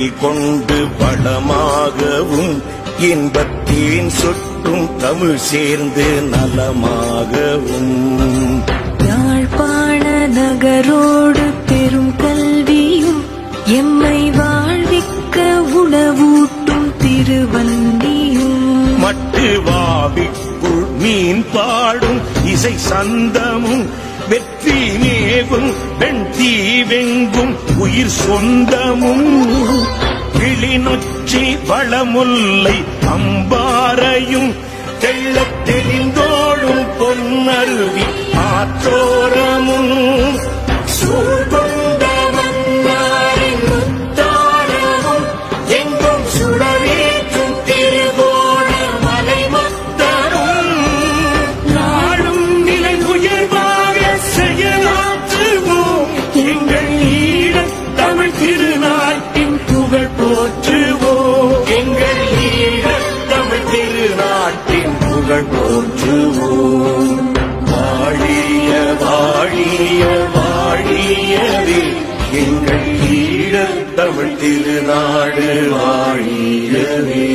உள்ளத்தில் கொண்டு வளமாகவும் இன்பத்தேன் சொட்டும் தமிழ் சேர்ந்து நலமாகவும் யாழ்ப்பாண நகரோடு பெரும் கல்வியும் எம்மை வாழ்விக்க உணவூட்டும் திருவந்தியும் மட்டு வாவிக்குள் மீன் பாடும் இசை சந்தமும் வெற்றி மேவும் வெண்தீவெங்கும் உயிர் சொந்தமும் கிளிநொச்சி வளமுல்லை அம்பாறையும் தெள்ளத் தெளிந்தோடும் பொன்னருவி ஆற்றோரமும் சூழ்கொண்ட மன்னாரின் முத்தாரமும் எங்கும் சுடரேற்றும் திருகோண மலை மொத்தரும் நாடும் நிலை உயர்வாக செயலாற்றுவோம் எங்கள் ஈழத் தமிழ் திருநாட்டின் புகழ் போற்றுவோம் எங்கள் ஈழத் தமிழ் திருநாட்டின் புகழ் போற்றுவோம் வாழிய வாழிய வாழியவே எங்கள் ஈழத் தமிழ் திருநாடு வாழியவே.